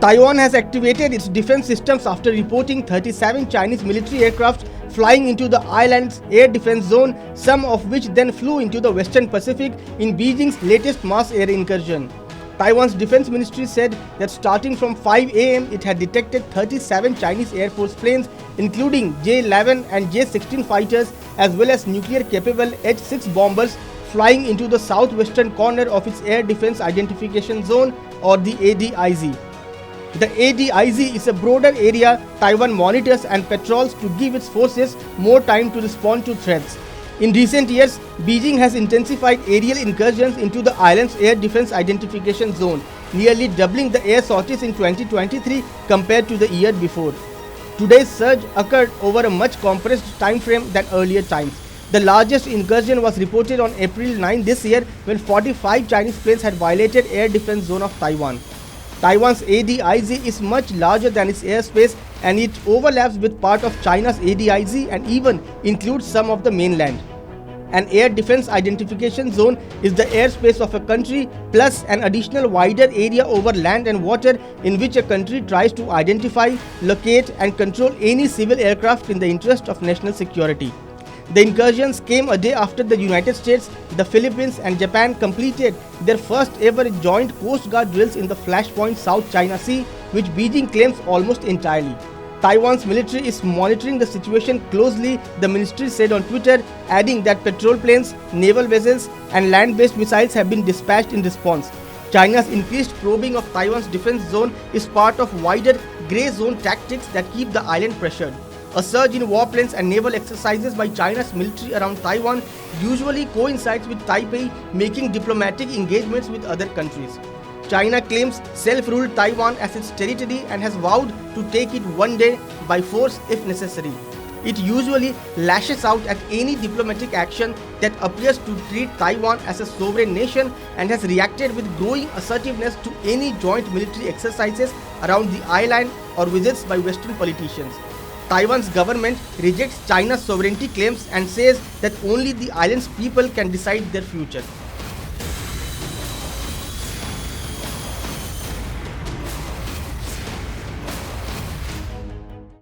Taiwan has activated its defense systems after reporting 37 Chinese military aircraft flying into the island's air defense zone, some of which then flew into the Western Pacific in Beijing's latest mass air incursion. Taiwan's defense ministry said that starting from 5 am, it had detected 37 Chinese Air Force planes, including J-11 and J-16 fighters, as well as nuclear-capable H-6 bombers flying into the southwestern corner of its Air Defense Identification Zone, or the ADIZ. The ADIZ is a broader area Taiwan monitors and patrols to give its forces more time to respond to threats. In recent years, Beijing has intensified aerial incursions into the island's Air Defense Identification Zone, nearly doubling the air sorties in 2023 compared to the year before. Today's surge occurred over a much compressed time frame than earlier times. The largest incursion was reported on April 9 this year, when 45 Chinese planes had violated air defense zone of Taiwan. Taiwan's ADIZ is much larger than its airspace, and it overlaps with part of China's ADIZ and even includes some of the mainland. An air defense identification zone is the airspace of a country plus an additional wider area over land and water in which a country tries to identify, locate and control any civil aircraft in the interest of national security. The incursions came a day after the United States, the Philippines and Japan completed their first ever joint Coast Guard drills in the Flashpoint South China Sea, which Beijing claims almost entirely. Taiwan's military is monitoring the situation closely, the ministry said on Twitter, adding that patrol planes, naval vessels and land-based missiles have been dispatched in response. China's increased probing of Taiwan's defense zone is part of wider grey zone tactics that keep the island pressured. A surge in warplanes and naval exercises by China's military around Taiwan usually coincides with Taipei making diplomatic engagements with other countries. China claims self-ruled Taiwan as its territory and has vowed to take it one day by force if necessary. It usually lashes out at any diplomatic action that appears to treat Taiwan as a sovereign nation and has reacted with growing assertiveness to any joint military exercises around the island or visits by Western politicians. Taiwan's government rejects China's sovereignty claims and says that only the island's people can decide their future.